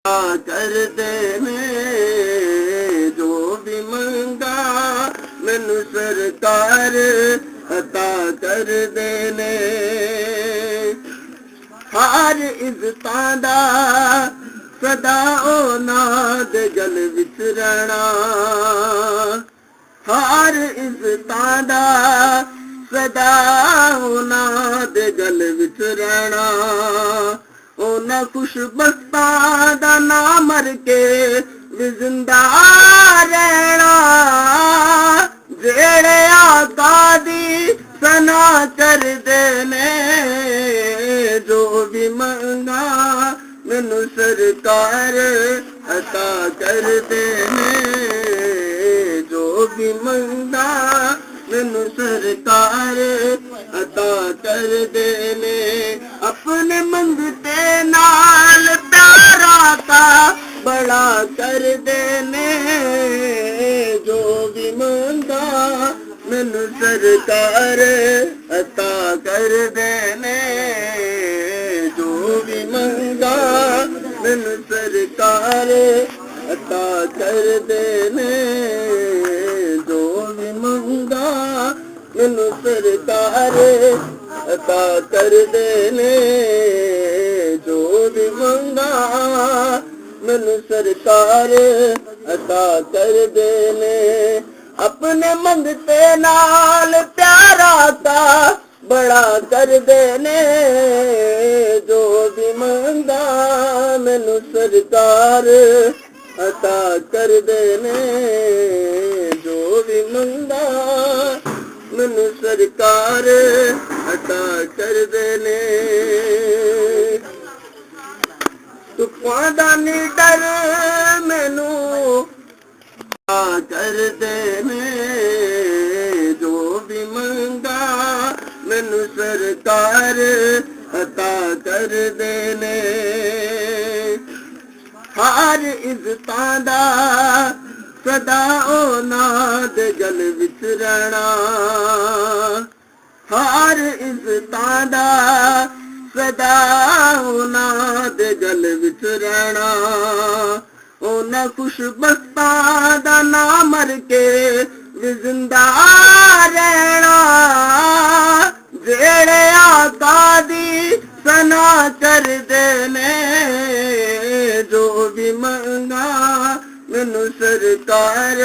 कर देने जो भी मंगा मैनू सरकार अता कर देने। हर इज्जतां दा सदा औलाद गल विच रहना, हर इज्जतां दा सदा औलाद गल विच रहना। उन्हां खुशबख्तां दा ना मर के भी जिंदा रहना, जेड़े आका दी सना करदे ने जो भी मंगा मैनू सरकार अता कर देने। जो भी मंगा मैनू सरकार अता कर देने। अपने मंगते नाल प्यारा का बड़ा कर देने। जो भी मंगा मैनू सरकार अता कर देने। जो भी मंगा मैनू सरकार अता कर देने। जो भी मंगा मैनू सरकार अता कर देने। जो भी मंगा मैनू सरकार अता कर देने। अपने मंगते नाल प्यारा का बड़ा कर देने। जो भी मंगा मैनू सरकार अता कर देने। जो भी मंगा मैनू सरकार अता कर देने। तुफां दा नी डर मैनू कर देने। जो भी मंगा मैनू सरकार अता कर देने। हर इज्जतां दा सदा औलाद गल विच रहना, हर इज्जतां दा सदा औलाद गल विच रहना। उन्हां खुशबख्तां दा ना मर के भी जिंदा रहना, जेड़े आका दी सना करदे ने जो भी मंगा मैनू सरकार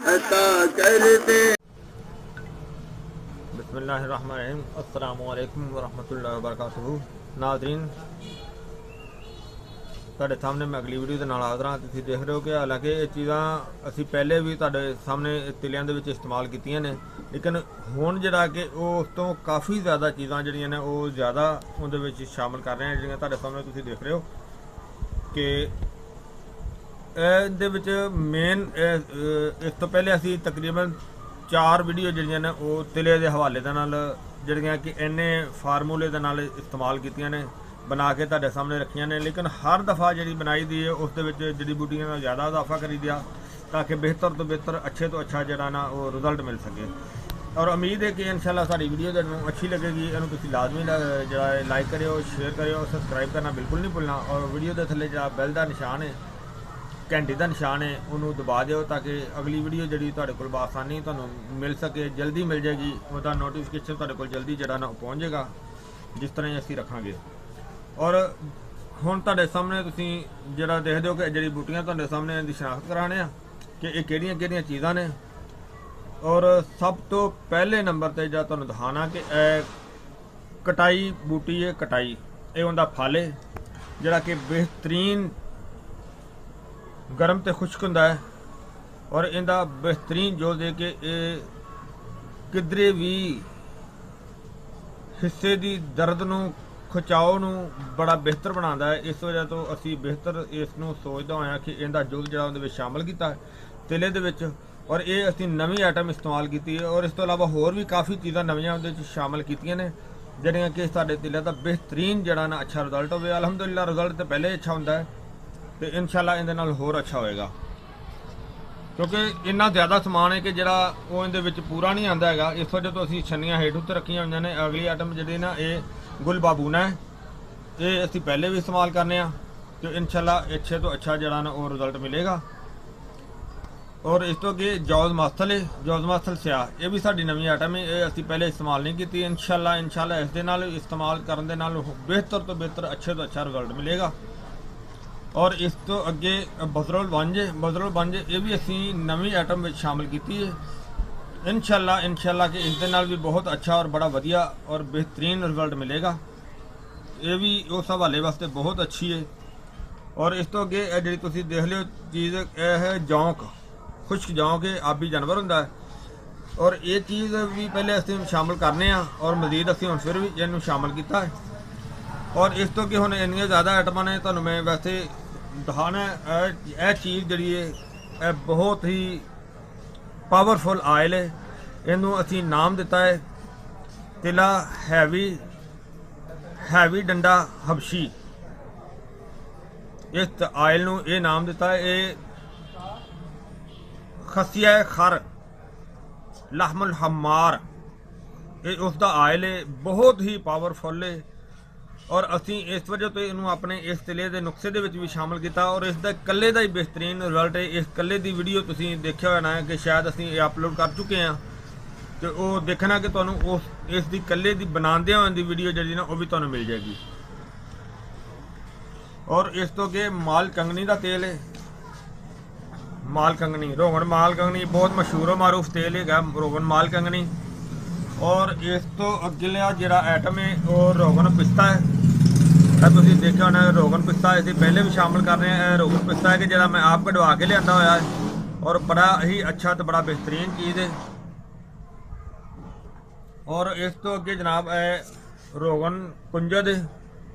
अता कर दे। बिस्मिल्लाहिर्रहमानिर्रहीम। अस्सलामु अलैकुम वरहमतुल्लाहि वबरकातुहू। नाज़रीन, ਤੁਹਾਡੇ ਸਾਹਮਣੇ ਮੈਂ ਅਗਲੀ ਵੀਡੀਓ ਦੇ ਨਾਲ ਹਾਜ਼ਰ ਹਾਂ। ਤੁਸੀਂ ਦੇਖ ਰਹੇ ਹੋ ਕਿ ਹਾਲਾਂਕਿ ਇਹ ਚੀਜ਼ਾਂ ਅਸੀਂ ਪਹਿਲੇ ਵੀ ਤੁਹਾਡੇ ਸਾਹਮਣੇ ਤਿਲਿਆਂ ਦੇ ਵਿੱਚ ਇਸਤੇਮਾਲ ਕੀਤੀਆਂ ਨੇ, ਲੇਕਿਨ ਹੁਣ ਜਿਹੜਾ ਕਿ ਉਹ ਉਸ ਤੋਂ ਕਾਫੀ ਜ਼ਿਆਦਾ ਚੀਜ਼ਾਂ ਜਿਹੜੀਆਂ ਨੇ ਉਹ ਜ਼ਿਆਦਾ ਉਹਦੇ ਵਿੱਚ ਸ਼ਾਮਲ ਕਰ ਰਹੇ ਹਾਂ, ਜਿਹੜੀਆਂ ਤੁਹਾਡੇ ਸਾਹਮਣੇ ਤੁਸੀਂ ਦੇਖ ਰਹੇ ਹੋ ਕਿ ਇਹਦੇ ਵਿੱਚ ਮੇਨ ਇਸ ਤੋਂ ਪਹਿਲੇ ਅਸੀਂ ਤਕਰੀਬਨ 4 ਵੀਡੀਓ ਜਿਹੜੀਆਂ ਨੇ ਉਹ ਤਿਲੇ ਦੇ ਹਵਾਲੇ ਦੇ ਨਾਲ ਜਿਹੜੀਆਂ ਕਿ ਇੰਨੇ ਫਾਰਮੂਲੇ ਦੇ ਨਾਲ ਇਸਤੇਮਾਲ ਕੀਤੀਆਂ ਨੇ, ਬਣਾ ਕੇ ਤੁਹਾਡੇ ਸਾਹਮਣੇ ਰੱਖੀਆਂ ਨੇ। ਲੇਕਿਨ ਹਰ ਦਫਾ ਜਿਹੜੀ ਬਣਾਈ ਦੀ ਹੈ ਉਸ ਦੇ ਵਿੱਚ ਜੜੀ ਬੂਟੀਆਂ ਦਾ ਜ਼ਿਆਦਾ ਇਜ਼ਾਫਾ ਕਰੀ ਦਿਆ ਤਾਂ ਕਿ ਬਿਹਤਰ ਤੋਂ ਬਿਹਤਰ ਅੱਛੇ ਤੋਂ ਅੱਛਾ ਜਿਹੜਾ ਨਾ ਉਹ ਰਿਜ਼ਲਟ ਮਿਲ ਸਕੇ। ਔਰ ਉਮੀਦ ਹੈ ਕਿ ਇਨਸ਼ਾਅੱਲਾ ਸਾਡੀ ਵੀਡੀਓ ਤੁਹਾਨੂੰ ਅੱਛੀ ਲੱਗੇਗੀ। ਇਹਨੂੰ ਤੁਸੀਂ ਲਾਜ਼ਮੀ ਜਿਹੜਾ ਲਾਈਕ ਕਰਿਓ, ਸ਼ੇਅਰ ਕਰਿਓ, ਸਬਸਕ੍ਰਾਈਬ ਕਰਨਾ ਬਿਲਕੁਲ ਨਹੀਂ ਭੁੱਲਣਾ। ਔਰ ਵੀਡੀਓ ਦੇ ਥੱਲੇ ਜਿਹੜਾ ਬੈਲ ਦਾ ਨਿਸ਼ਾਨ ਹੈ, ਘੰਟੀ ਦਾ ਨਿਸ਼ਾਨ ਹੈ, ਉਹਨੂੰ ਦਬਾ ਦਿਓ ਤਾਂ ਕਿ ਅਗਲੀ ਵੀਡੀਓ ਜਿਹੜੀ ਤੁਹਾਡੇ ਕੋਲ ਬਆਸਾਨੀ ਤੁਹਾਨੂੰ ਮਿਲ ਸਕੇ, ਜਲਦੀ ਮਿਲ ਜਾਏਗੀ। ਉਹਦਾ ਨੋਟੀਫਿਕੇਸ਼ਨ ਤੁਹਾਡੇ ਕੋਲ ਜਲਦੀ ਜਿਹੜਾ ਨਾ ਉਹ ਪਹੁੰਚ ਜਾਏਗਾ, ਜਿਸ ਤਰ੍ਹਾਂ ਹੀ ਅਸੀਂ ਰੱਖਾਂਗੇ। ਔਰ ਹੁਣ ਤੁਹਾਡੇ ਸਾਹਮਣੇ ਤੁਸੀਂ ਜਿਹੜਾ ਦੇਖਦੇ ਹੋ ਕਿ ਜਿਹੜੀ ਬੂਟੀਆਂ ਤੁਹਾਡੇ ਸਾਹਮਣੇ ਦੀ ਸ਼ਨਾਖਤ ਕਰਾਣੇ ਆ ਕਿ ਇਹ ਕਿਹੜੀਆਂ ਕਿਹੜੀਆਂ ਚੀਜ਼ਾਂ ਨੇ। ਔਰ ਸਭ ਤੋਂ ਪਹਿਲੇ ਨੰਬਰ ਤੇ ਜਿਹੜਾ ਤੁਹਾਨੂੰ ਦਿਖਾਣਾ ਕਿ ਇਹ ਕਟਾਈ ਬੂਟੀ ਹੈ। ਕਟਾਈ ਇਹ ਉਹਦਾ ਫਲ ਹੈ ਜਿਹੜਾ ਕਿ ਬਿਹਤਰੀਨ ਗਰਮ ਤੇ ਖੁਸ਼ਕ ਹੁੰਦਾ ਹੈ। ਔਰ ਇਹਦਾ ਬਿਹਤਰੀਨ ਜੋ ਦੇ ਕੇ ਇਹ ਕਿਧਰੇ ਵੀ ਹਿੱਸੇ ਦੀ ਦਰਦ ਨੂੰ ਖਿਚਾਓ ਨੂੰ ਬੜਾ ਬਿਹਤਰ ਬਣਾਉਂਦਾ ਹੈ। ਇਸ ਵਜ੍ਹਾ ਤੋਂ ਅਸੀਂ ਬਿਹਤਰ ਇਸ ਨੂੰ ਸੋਚਦਾ ਹੋਇਆ ਕਿ ਇਹਦਾ ਜੁਜ਼ ਜਿਹੜਾ ਉਹਦੇ ਵਿੱਚ ਸ਼ਾਮਲ ਕੀਤਾ ਤਿਲੇ ਦੇ ਵਿੱਚ। ਔਰ ਇਹ ਅਸੀਂ ਨਵੀਂ ਆਈਟਮ ਇਸਤੇਮਾਲ ਕੀਤੀ ਹੈ। ਔਰ ਇਸ ਤੋਂ ਇਲਾਵਾ ਹੋਰ ਵੀ ਕਾਫੀ ਚੀਜ਼ਾਂ ਨਵੀਆਂ ਉਹਦੇ ਵਿੱਚ ਸ਼ਾਮਲ ਕੀਤੀਆਂ ਨੇ ਜਿਹੜੀਆਂ ਕਿ ਸਾਡੇ ਤਿਲੇ ਦਾ ਬਿਹਤਰੀਨ ਜਿਹੜਾ ਨਾ ਅੱਛਾ ਰਿਜ਼ਲਟ ਹੋਵੇ। ਅਲਹਮਦੁਲਿਲਾ ਰਿਜ਼ਲਟ ਤਾਂ ਪਹਿਲੇ ਅੱਛਾ ਹੁੰਦਾ ਹੈ ਤੇ ਇਨਸ਼ਾਅੱਲਾ ਇਹਦੇ ਨਾਲ ਹੋਰ ਅੱਛਾ ਹੋਏਗਾ, ਕਿਉਂਕਿ ਇੰਨਾ ਜ਼ਿਆਦਾ ਸਮਾਨ ਹੈ ਕਿ ਜਿਹੜਾ ਉਹ ਇਹਦੇ ਵਿੱਚ ਪੂਰਾ ਨਹੀਂ ਆਉਂਦਾ ਹੈਗਾ। ਇਸ ਵਜ੍ਹਾ ਤੋਂ ਅਸੀਂ ਛੰਨੀਆਂ ਹੇਠ ਉੱਤੇ ਰੱਖੀਆਂ ਹੋਈਆਂ ਨੇ। ਅਗਲੀ ਆਈਟਮ ਜਿਹੜੀ ਨਾ ਇਹ ਗੁਲ ਬਾਬੂਨਾ ਹੈ, ਇਹ ਅਸੀਂ ਪਹਿਲੇ ਵੀ ਇਸਤੇਮਾਲ ਕਰਨੇ ਆ ਤੇ ਇਨਸ਼ਾਅੱਲਾ ਅੱਛੇ ਤੋਂ ਅੱਛਾ ਜਿਹੜਾ ਨਾ ਉਹ ਰਿਜ਼ਲਟ ਮਿਲੇਗਾ। ਔਰ ਇਸ ਤੋਂ ਅੱਗੇ ਜੌਜ਼ ਮਾਸਲ ਹੈ, ਜੌਜ਼ ਮਾਸਲ ਸਿਆਹ, ਇਹ ਵੀ ਸਾਡੀ ਨਵੀਂ ਆਈਟਮ ਹੈ, ਇਹ ਅਸੀਂ ਪਹਿਲੇ ਇਸਤੇਮਾਲ ਨਹੀਂ ਕੀਤੀ। ਇਨਸ਼ਾਅੱਲਾ ਇਸ ਦੇ ਨਾਲ ਇਸਤੇਮਾਲ ਕਰਨ ਦੇ ਨਾਲ ਬਿਹਤਰ ਤੋਂ ਬਿਹਤਰ ਅੱਛੇ ਤੋਂ ਅੱਛਾ ਰਿਜ਼ਲਟ ਮਿਲੇਗਾ। ਔਰ ਇਸ ਤੋਂ ਅੱਗੇ ਬਜ਼ਰੁਲ ਬੰਜ ਹੈ, ਬਜ਼ਰੁਲ ਬੰਜ ਇਹ ਵੀ ਅਸੀਂ ਨਵੀਂ ਆਈਟਮ ਵਿੱਚ ਸ਼ਾਮਿਲ ਕੀਤੀ ਹੈ। ਇਨਸ਼ਾਅੱਲਾ ਕਿ ਇਸ ਦੇ ਨਾਲ ਵੀ ਬਹੁਤ ਅੱਛਾ ਔਰ ਬੜਾ ਵਧੀਆ ਔਰ ਬਿਹਤਰੀਨ ਰਿਜ਼ਲਟ ਮਿਲੇਗਾ। ਇਹ ਵੀ ਉਸ ਹਵਾਲੇ ਵਾਸਤੇ ਬਹੁਤ ਅੱਛੀ ਹੈ। ਔਰ ਇਸ ਤੋਂ ਅੱਗੇ ਇਹ ਜਿਹੜੀ ਤੁਸੀਂ ਦੇਖ ਲਿਓ ਚੀਜ਼, ਇਹ ਹੈ ਜੌਂਕ, ਖੁਸ਼ਕ ਜੌਂਕ ਹੈ, ਆਬੀ ਜਾਨਵਰ ਹੁੰਦਾ ਹੈ। ਔਰ ਇਹ ਚੀਜ਼ ਵੀ ਪਹਿਲੇ ਅਸੀਂ ਸ਼ਾਮਿਲ ਕਰਨੇ ਆ ਔਰ ਮਜ਼ੀਦ ਅਸੀਂ ਹੁਣ ਫਿਰ ਵੀ ਇਹਨੂੰ ਸ਼ਾਮਿਲ ਕੀਤਾ ਹੈ। ਔਰ ਇਸ ਤੋਂ ਅੱਗੇ ਹੁਣ ਇੰਨੀਆਂ ਜ਼ਿਆਦਾ ਆਈਟਮਾਂ ਨੇ, ਤੁਹਾਨੂੰ ਮੈਂ ਵੈਸੇ ਦਿਖਾਣਾ। ਇਹ ਚੀਜ਼ ਜਿਹੜੀ ਹੈ ਇਹ ਬਹੁਤ ਹੀ ਪਾਵਰਫੁਲ ਆਇਲ ਹੈ। ਇਹਨੂੰ ਅਸੀਂ ਨਾਮ ਦਿੱਤਾ ਹੈ ਤਿਲਾ ਹੈਵੀ ਡੰਡਾ ਹਬਸ਼ੀ। ਇਸ ਆਇਲ ਨੂੰ ਇਹ ਨਾਮ ਦਿੱਤਾ ਹੈ, ਇਹ ਖਸੀਆ ਖਰ ਲਹਮੁਲ ਹਮਾਰ, ਇਹ ਉਸ ਦਾ ਆਇਲ ਹੈ, ਬਹੁਤ ਹੀ ਪਾਵਰਫੁਲ ਹੈ। ਔਰ ਅਸੀਂ ਇਸ ਵਜ੍ਹਾ ਤੋਂ ਇਹਨੂੰ ਆਪਣੇ ਇਸ ਤਿਲੇ ਦੇ ਨੁਕਸੇ ਦੇ ਵਿੱਚ ਵੀ ਸ਼ਾਮਿਲ ਕੀਤਾ ਔਰ ਇਸ ਦਾ ਇਕੱਲੇ ਦਾ ਹੀ ਬਿਹਤਰੀਨ ਰਿਜ਼ਲਟ ਹੈ। ਇਸ ਇਕੱਲੇ ਦੀ ਵੀਡੀਓ ਤੁਸੀਂ ਦੇਖਿਆ ਹੋਣਾ ਹੈ ਕਿ ਸ਼ਾਇਦ ਅਸੀਂ ਇਹ ਅਪਲੋਡ ਕਰ ਚੁੱਕੇ ਹਾਂ, ਤੇ ਉਹ ਦੇਖਣਾ ਕਿ ਤੁਹਾਨੂੰ ਇਸ ਦੀ ਇਕੱਲੇ ਦੀ ਬਣਾਉਂਦਿਆਂ ਹੋਣ ਦੀ ਵੀਡੀਓ ਜਿਹੜੀ ਨਾ ਉਹ ਵੀ ਤੁਹਾਨੂੰ ਮਿਲ ਜਾਏਗੀ। ਔਰ ਇਸ ਤੋਂ ਅੱਗੇ ਮਾਲ ਕੰਗਣੀ ਦਾ ਤੇਲ ਹੈ, ਮਾਲ ਕੰਗਣੀ, ਰੋਗਨ ਮਾਲ ਕੰਗਣੀ ਬਹੁਤ ਮਸ਼ਹੂਰ ਮਾਰੂਫ ਤੇਲ ਹੈਗਾ ਰੋਗਨ ਮਾਲ ਕੰਗਣੀ। ਔਰ ਇਸ ਤੋਂ ਅਗਲਾ ਜਿਹੜਾ ਆਈਟਮ ਹੈ ਉਹ ਰੋਗਨ ਪਿਸਤਾ ਹੈ। ਇਹ ਤੁਸੀਂ ਦੇਖਿਆ ਹੋਣਾ ਰੋਗਨ ਪਿਸਤਾ ਅਸੀਂ ਪਹਿਲੇ ਵੀ ਸ਼ਾਮਿਲ ਕਰ ਰਹੇ ਹਾਂ। ਇਹ ਰੋਗਨ ਪਿਸਤਾ ਹੈ ਕਿ ਜਿਹੜਾ ਮੈਂ ਆਪ ਕਢਵਾ ਕੇ ਲਿਆਂਦਾ ਹੋਇਆ ਹੈ ਔਰ ਬੜਾ ਹੀ ਅੱਛਾ ਤੇ ਬੜਾ ਬਿਹਤਰੀਨ ਚੀਜ਼ ਹੈ। ਔਰ ਇਸ ਤੋਂ ਅੱਗੇ ਜਨਾਬ ਇਹ ਰੋਗਨ ਕੁੰਜਦ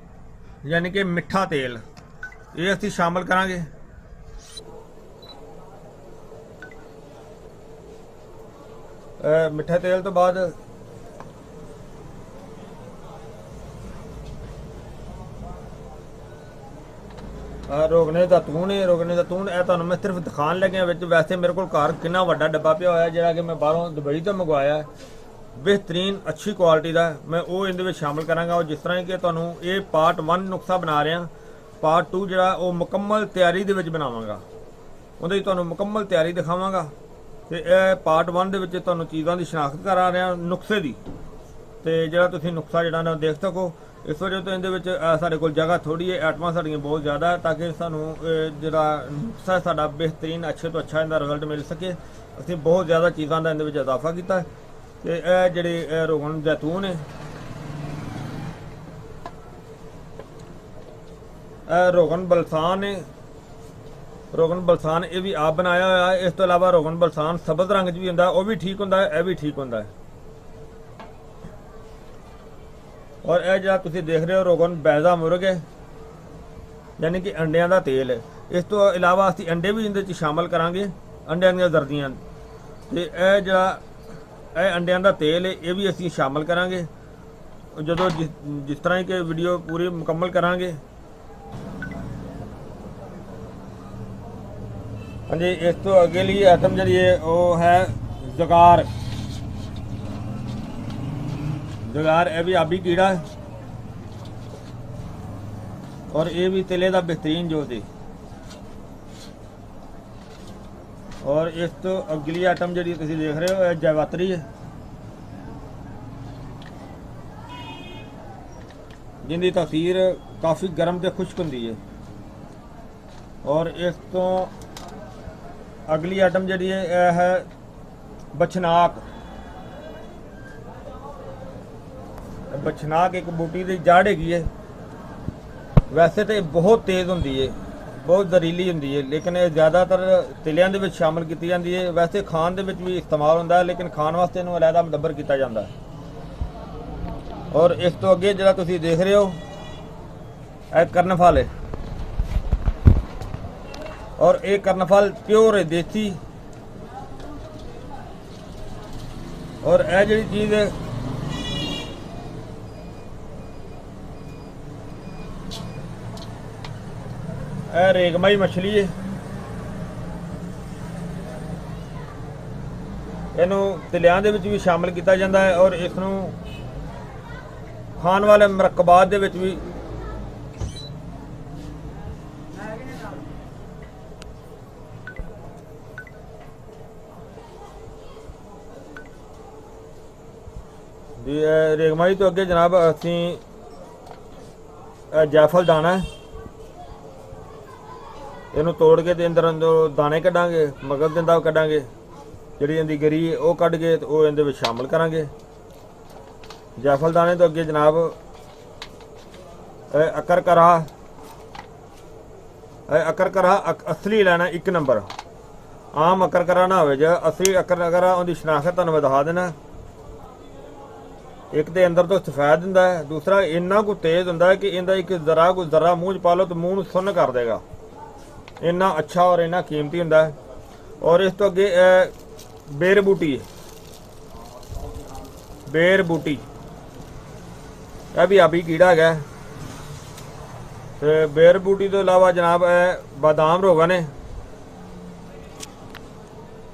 ਯਾਨੀ ਕਿ ਮਿੱਠਾ ਤੇਲ, ਇਹ ਅਸੀਂ ਸ਼ਾਮਿਲ ਕਰਾਂਗੇ। ਮਿੱਠੇ ਤੇਲ ਤੋਂ ਬਾਅਦ ਰੋਗਨੇ ਦਾ ਤੂਣ ਹੈ, ਰੋਗਨੇ ਦਾ ਤੂਣ ਇਹ ਤੁਹਾਨੂੰ ਮੈਂ ਸਿਰਫ ਦਿਖਾਉਣ ਲੱਗਿਆ ਵਿੱਚ। ਵੈਸੇ ਮੇਰੇ ਕੋਲ ਘਰ ਕਿੰਨਾ ਵੱਡਾ ਡੱਬਾ ਪਿਆ ਹੋਇਆ ਜਿਹੜਾ ਕਿ ਮੈਂ ਬਾਹਰੋਂ ਦੁਬਈ ਤੋਂ ਮੰਗਵਾਇਆ ਹੈ, ਬਿਹਤਰੀਨ ਅੱਛੀ ਕੁਆਲਿਟੀ ਦਾ, ਮੈਂ ਉਹ ਇਹਦੇ ਵਿੱਚ ਸ਼ਾਮਿਲ ਕਰਾਂਗਾ। ਔਰ ਜਿਸ ਤਰ੍ਹਾਂ ਕਿ ਤੁਹਾਨੂੰ ਇਹ ਪਾਰਟ 1 ਨੁਕਸਾ ਬਣਾ ਰਿਹਾ, ਪਾਰਟ 2 ਜਿਹੜਾ ਉਹ ਮੁਕੰਮਲ ਤਿਆਰੀ ਦੇ ਵਿੱਚ ਬਣਾਵਾਂਗਾ, ਉਹਦੇ ਵਿੱਚ ਤੁਹਾਨੂੰ ਮੁਕੰਮਲ ਤਿਆਰੀ ਦਿਖਾਵਾਂਗਾ। ਤੇ ਇਹ ਪਾਰਟ 1 ਦੇ ਵਿੱਚ ਤੁਹਾਨੂੰ ਚੀਜ਼ਾਂ ਦੀ ਸ਼ਨਾਖਤ ਕਰਾ ਰਿਹਾ ਨੁਕਸੇ ਦੀ, ਤੇ ਜਿਹੜਾ ਤੁਸੀਂ ਨੁਕਸਾ ਜਿਹੜਾ ਨਾ ਦੇਖ ਸਕੋ। ਇਸ ਵਜ੍ਹਾ ਤੋਂ ਇਹਦੇ ਵਿੱਚ ਸਾਡੇ ਕੋਲ ਜਗ੍ਹਾ ਥੋੜੀ ਹੈ, ਆਈਟਮਾਂ ਸਾਡੀਆਂ ਬਹੁਤ ਜ਼ਿਆਦਾ ਹੈ, ਤਾਂ ਕਿ ਸਾਨੂੰ ਜਿਹੜਾ ਨੁਕਸਾ ਸਾਡਾ ਬਿਹਤਰੀਨ ਅੱਛੇ ਤੋਂ ਅੱਛਾ ਇਹਦਾ ਰਿਜ਼ਲਟ ਮਿਲ ਸਕੇ। ਅਸੀਂ ਬਹੁਤ ਜ਼ਿਆਦਾ ਚੀਜ਼ਾਂ ਦਾ ਇਹਦੇ ਵਿੱਚ ਇਜ਼ਾਫਾ ਕੀਤਾ ਹੈ। ਤੇ ਇਹ ਜਿਹੜੇ ਰੋਗਨ ਜ਼ੈਤੂਨ ਹੈ, ਇਹ ਰੋਗਨ ਬਲਸਾਨ ਹੈ, ਰੋਗਨ ਬਲਸਾਨ ਇਹ ਵੀ ਆਪ ਬਣਾਇਆ ਹੋਇਆ ਹੈ। ਇਸ ਤੋਂ ਇਲਾਵਾ ਰੋਗਨ ਬਲਸਾਨ ਸਬਜ਼ ਰੰਗ 'ਚ ਵੀ ਹੁੰਦਾ, ਉਹ ਵੀ ਠੀਕ ਹੁੰਦਾ ਹੈ, ਇਹ ਵੀ ਠੀਕ ਹੁੰਦਾ ਹੈ। ਔਰ ਇਹ ਜਿਹੜਾ ਤੁਸੀਂ ਦੇਖ ਰਹੇ ਹੋ ਰੋਗਨ ਬੈਜ਼ਾ ਮੁਰਗ ਹੈ, ਯਾਨੀ ਕਿ ਅੰਡਿਆਂ ਦਾ ਤੇਲ ਹੈ। ਇਸ ਤੋਂ ਇਲਾਵਾ ਅਸੀਂ ਅੰਡੇ ਵੀ ਇਹਦੇ 'ਚ ਸ਼ਾਮਿਲ ਕਰਾਂਗੇ, ਅੰਡਿਆਂ ਦੀਆਂ ਜ਼ਰਦੀਆਂ। ਤੇ ਇਹ ਜਿਹੜਾ ਇਹ ਅੰਡਿਆਂ ਦਾ ਤੇਲ ਹੈ ਇਹ ਵੀ ਅਸੀਂ ਸ਼ਾਮਿਲ ਕਰਾਂਗੇ ਜਦੋਂ ਜਿਸ ਤਰ੍ਹਾਂ ਕਿ ਵੀਡੀਓ ਪੂਰੀ ਮੁਕੰਮਲ ਕਰਾਂਗੇ। ਹਾਂਜੀ, ਇਸ ਤੋਂ ਅਗਲੀ ਆਈਟਮ ਜਿਹੜੀ ਹੈ ਉਹ ਹੈ ਜ਼ੁਗਾਰ। ਜ਼ੁਗਾਰ ਇਹ ਵੀ ਆਬੀ ਕੀੜਾ ਹੈ ਔਰ ਇਹ ਵੀ ਤਿਲੇ ਦਾ ਬਿਹਤਰੀਨ ਜੋਤ ਹੈ। ਔਰ ਇਸ ਤੋਂ ਅਗਲੀ ਆਈਟਮ ਜਿਹੜੀ ਤੁਸੀਂ ਦੇਖ ਰਹੇ ਹੋ ਇਹ ਜੈਵਾਤਰੀ ਹੈ, ਜਿੰਦੀ ਤਾਸੀਰ ਕਾਫੀ ਗਰਮ ਤੇ ਖੁਸ਼ਕ ਹੁੰਦੀ ਹੈ। ਔਰ ਇਸ ਤੋਂ ਅਗਲੀ ਆਈਟਮ ਜਿਹੜੀ ਹੈ ਇਹ ਹੈ ਬਛਨਾਕ। ਬਛਨਾਕ ਇੱਕ ਬੂਟੀ ਦੀ ਜੜ ਹੈਗੀ ਹੈ, ਵੈਸੇ ਤਾਂ ਬਹੁਤ ਤੇਜ਼ ਹੁੰਦੀ ਹੈ, ਬਹੁਤ ਜ਼ਹਿਰੀਲੀ ਹੁੰਦੀ ਹੈ, ਲੇਕਿਨ ਇਹ ਜ਼ਿਆਦਾਤਰ ਤਿਲਿਆਂ ਦੇ ਵਿੱਚ ਸ਼ਾਮਿਲ ਕੀਤੀ ਜਾਂਦੀ ਹੈ। ਵੈਸੇ ਖਾਣ ਦੇ ਵਿੱਚ ਵੀ ਇਸਤੇਮਾਲ ਹੁੰਦਾ ਹੈ, ਲੇਕਿਨ ਖਾਣ ਵਾਸਤੇ ਇਹਨੂੰ ਅਲੱਗਾ ਮਦੱਬਰ ਕੀਤਾ ਜਾਂਦਾ ਹੈ। ਔਰ ਇਸ ਤੋਂ ਅੱਗੇ ਜਿਹੜਾ ਤੁਸੀਂ ਦੇਖ ਰਹੇ ਹੋ ਇਹ ਕਰਨਫਲ ਹੈ, ਔਰ ਇਹ ਕਰਨਫਲ ਪਿਓਰ ਹੈ, ਦੇਸੀ। ਔਰ ਇਹ ਜਿਹੜੀ ਚੀਜ਼ ਹੈ ਇਹ ਰੇਗਮਾਈ ਮਛਲੀ ਹੈ, ਇਹਨੂੰ ਤਿਲਿਆਂ ਦੇ ਵਿੱਚ ਵੀ ਸ਼ਾਮਿਲ ਕੀਤਾ ਜਾਂਦਾ ਹੈ ਔਰ ਇਸ ਨੂੰ ਖਾਣ ਵਾਲੇ ਮਰਕਬਾਤ ਦੇ ਵਿੱਚ ਵੀ ਜੀ ਰੇਗਮਾਈ ਤੋਂ ਅੱਗੇ ਜਨਾਬ ਅਸੀਂ ਜਾਇਫਲ ਦਾਣਾ ਹੈ, ਇਹਨੂੰ ਤੋੜ ਕੇ ਤੇ ਅੰਦਰ ਦਾਣੇ ਕੱਢਾਂਗੇ, ਮਗਜ਼ ਦਿੰਦਾ ਕੱਢਾਂਗੇ, ਜਿਹੜੀ ਇਹਦੀ ਗਰੀ ਹੈ ਉਹ ਕੱਢ ਕੇ ਤੇ ਉਹ ਇਹਦੇ ਵਿੱਚ ਸ਼ਾਮਲ ਕਰਾਂਗੇ। ਜਾਇਫਲ ਦਾਣੇ ਤੋਂ ਅੱਗੇ ਜਨਾਬ ਅਕਰਕਰਾ ਅਸਲੀ ਲੈਣਾ 1 ਨੰਬਰ, ਆਮ ਅਕਰਕਰਾ ਨਾ ਹੋਵੇ। ਜੇ ਅਸਲੀ ਅਕਰਕਰਾ ਉਹਦੀ ਸ਼ਨਾਖਤ ਤੁਹਾਨੂੰ ਵਧਾ ਦੇਣਾ। ਇੱਕ ਤੇ ਅੰਦਰ ਤੋਂ ਸਫੈਦ ਹੁੰਦਾ ਹੈ, ਦੂਸਰਾ ਇੰਨਾ ਕੁ ਤੇਜ਼ ਹੁੰਦਾ ਹੈ ਕਿ ਇਹਦਾ ਇੱਕ ਜ਼ਰਾ ਮੂੰਹ 'ਚ ਪਾ ਲਓ ਤਾਂ ਮੂੰਹ ਨੂੰ ਸੁੰਨ ਕਰ ਦੇਗਾ। ਇੰਨਾ ਅੱਛਾ ਔਰ ਇੰਨਾ ਕੀਮਤੀ ਹੁੰਦਾ ਹੈ। ਔਰ ਇਸ ਤੋਂ ਅੱਗੇ ਬੇਰ ਬੂਟੀ ਹੈ, ਬੇਰ ਬੂਟੀ ਇਹ ਵੀ ਆਬੀ ਕੀੜਾ ਹੈਗਾ। ਤੇ ਬੇਰ ਬੂਟੀ ਤੋਂ ਇਲਾਵਾ ਜਨਾਬ ਬਾਦਾਮ ਰੋਗਨ ਹੈ,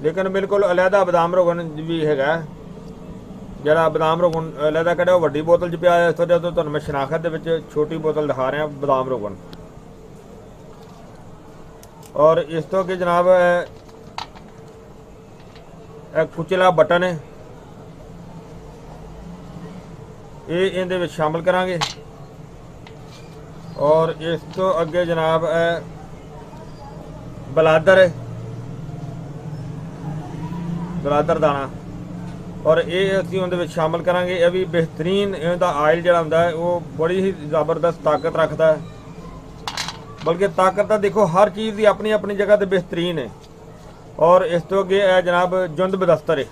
ਲੇਕਿਨ ਬਿਲਕੁਲ ਅਲੱਗਾ ਬਾਦਾਮ ਰੋਗਨ ਵੀ ਹੈਗਾ। ਜਿਹੜਾ ਬਾਦਾਮ ਰੋਗਨ ਅਲੱਗਾ ਕੱਢਿਆ ਉਹ ਵੱਡੀ ਬੋਤਲ 'ਚ ਪਿਆ ਹੈ। ਇਸ ਤੋਂ ਤੁਹਾਨੂੰ ਮੈਂ ਸ਼ਨਾਖਤ ਦੇ ਵਿੱਚ ਛੋਟੀ ਬੋਤਲ ਦਿਖਾ ਰਿਹਾ ਬਾਦਾਮ ਰੋਗਨ। ਔਰ ਇਸ ਤੋਂ ਅੱਗੇ ਜਨਾਬ ਕੁਚਲਾ ਬਟਨ ਹੈ, ਇਹ ਇਹਦੇ ਵਿੱਚ ਸ਼ਾਮਲ ਕਰਾਂਗੇ। ਔਰ ਇਸ ਤੋਂ ਅੱਗੇ ਜਨਾਬ ਬਲਾਦਰ ਦਾਣਾ, ਔਰ ਇਹ ਅਸੀਂ ਉਹਦੇ ਵਿੱਚ ਸ਼ਾਮਲ ਕਰਾਂਗੇ। ਇਹ ਵੀ ਬਿਹਤਰੀਨ, ਇਹਦਾ ਆਇਲ ਜਿਹੜਾ ਹੁੰਦਾ ਹੈ ਉਹ ਬੜੀ ਹੀ ਜ਼ਬਰਦਸਤ ਤਾਕਤ ਰੱਖਦਾ ਹੈ। ਬਲਕਿ ਤਾਕਤ ਤਾਂ ਦੇਖੋ ਹਰ ਚੀਜ਼ ਦੀ ਆਪਣੀ ਆਪਣੀ ਜਗ੍ਹਾ ਤੇ ਬਿਹਤਰੀਨ ਹੈ। ਔਰ ਇਸ ਤੋਂ ਅੱਗੇ ਇਹ ਜਨਾਬ ਜੁੰਦ ਬਦਸਤਰ ਹੈ,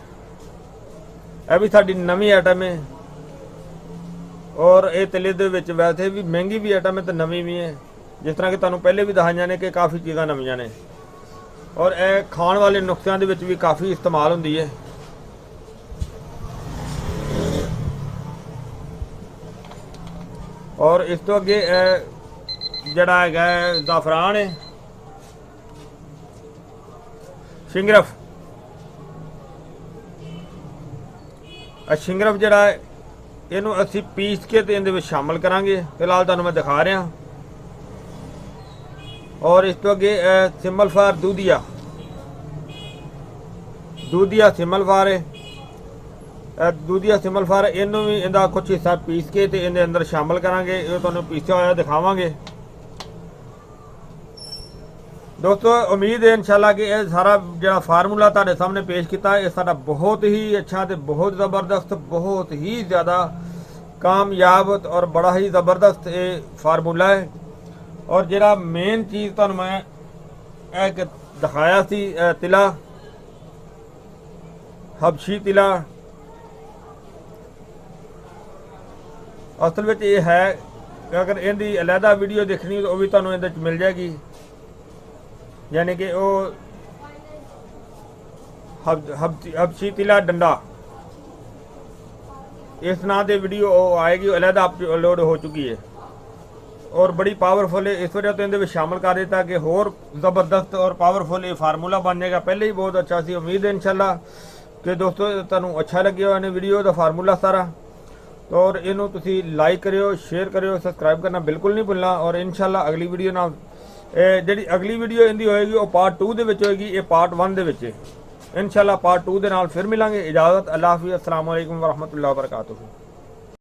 ਇਹ ਵੀ ਸਾਡੀ ਨਵੀਂ ਆਈਟਮ ਹੈ। ਔਰ ਇਹ ਤਿਲੇ ਦੇ ਵਿੱਚ ਵੈਸੇ ਵੀ ਮਹਿੰਗੀ ਵੀ ਆਈਟਮ ਹੈ ਤੇ ਨਵੀਂ ਵੀ ਹੈ। ਜਿਸ ਤਰ੍ਹਾਂ ਕਿ ਤੁਹਾਨੂੰ ਪਹਿਲੇ ਵੀ ਦਿਖਾਈਆਂ ਨੇ ਕਿ ਕਾਫੀ ਚੀਜ਼ਾਂ ਨਵੀਆਂ ਨੇ। ਔਰ ਇਹ ਖਾਣ ਵਾਲੇ ਨੁਕਸਿਆਂ ਦੇ ਵਿੱਚ ਵੀ ਕਾਫੀ ਇਸਤੇਮਾਲ ਹੁੰਦੀ ਹੈ। ਔਰ ਇਸ ਤੋਂ ਅੱਗੇ ਜਿਹੜਾ ਹੈਗਾ ਜ਼ਾਫਰਾਨ ਹੈ, ਸ਼ਿੰਗਰਫ। ਸ਼ਿੰਗਰਫ ਜਿਹੜਾ ਇਹਨੂੰ ਅਸੀਂ ਪੀਸ ਕੇ ਤੇ ਇਹਦੇ ਵਿੱਚ ਸ਼ਾਮਲ ਕਰਾਂਗੇ। ਫਿਲਹਾਲ ਤੁਹਾਨੂੰ ਮੈਂ ਦਿਖਾ ਰਿਹਾ। ਔਰ ਇਸ ਤੋਂ ਅੱਗੇ ਸਿਮਲਫਾਰ ਦੂਧੀਆ ਸਿਮਲਫਾਰ ਹੈ, ਦੂਧੀਆ ਸਿਮਲਫਾਰ, ਇਹਨੂੰ ਵੀ ਇਹਦਾ ਕੁਛ ਹਿੱਸਾ ਪੀਸ ਕੇ ਤੇ ਇਹਦੇ ਅੰਦਰ ਸ਼ਾਮਲ ਕਰਾਂਗੇ। ਇਹ ਤੁਹਾਨੂੰ ਪੀਸਿਆ ਹੋਇਆ ਦਿਖਾਵਾਂਗੇ। ਦੋਸਤੋ ਉਮੀਦ ਹੈ ਇਨਸ਼ਾਅੱਲਾ ਕਿ ਇਹ ਸਾਰਾ ਜਿਹੜਾ ਫਾਰਮੂਲਾ ਤੁਹਾਡੇ ਸਾਹਮਣੇ ਪੇਸ਼ ਕੀਤਾ ਇਹ ਸਾਡਾ ਬਹੁਤ ਹੀ ਅੱਛਾ ਤੇ ਬਹੁਤ ਜ਼ਬਰਦਸਤ, ਬਹੁਤ ਹੀ ਜ਼ਿਆਦਾ ਕਾਮਯਾਬ ਔਰ ਬੜਾ ਹੀ ਜ਼ਬਰਦਸਤ ਇਹ ਫਾਰਮੂਲਾ ਹੈ। ਔਰ ਜਿਹੜਾ ਮੇਨ ਚੀਜ਼ ਤੁਹਾਨੂੰ ਮੈਂ ਇਹ ਦਿਖਾਇਆ ਸੀ ਤਿਲਾ, ਹਬਸ਼ੀ ਤਿਲਾ, ਅਸਲ ਵਿੱਚ ਇਹ ਹੈ ਕਿ ਅਗਰ ਇਹਦੀ ਅਲੱਗਾ ਵੀਡੀਓ ਦੇਖਣੀ ਤਾਂ ਉਹ ਵੀ ਤੁਹਾਨੂੰ ਇਹਦੇ 'ਚ ਮਿਲ ਜਾਏਗੀ। यानी कि वो हबशी तिला डंडा इस नाम से वीडियो आएगी, अलहदा अपलोड हो चुकी है और बड़ी पावरफुल है। इस वजह तो इन्हें शामिल कर देता कि होर ज़बरदस्त और पावरफुल ये फार्मूला बन जाएगा। पहले ही बहुत अच्छा सी। उम्मीद है इंशाल्लाह कि दोस्तों तुहानू अच्छा लगे इन्हें वीडियो का फार्मूला सारा। तो और इनू तुसी लाइक करियो, शेयर करियो, सबसक्राइब करना बिल्कुल नहीं भूलना। और इंशाल्लाह अगली वीडियो ना ਜਿਹੜੀ ਅਗਲੀ ਵੀਡੀਓ ਇਹਦੀ ਹੋਏਗੀ ਉਹ ਪਾਰਟ 2 ਦੇ ਵਿੱਚ ਹੋਏਗੀ, ਇਹ ਪਾਰਟ 1 ਦੇ ਵਿੱਚ ਹੈ। ਇਨਸ਼ਾਅੱਲਾ ਪਾਰਟ 2 ਦੇ ਨਾਲ ਫਿਰ ਮਿਲਾਂਗੇ। ਇਜਾਜ਼ਤ, ਅੱਲਾਹ ਹਾਫਿਜ਼, अस्सलाम वालेकुम व रहमतुल्लाहि व बरकातुहू।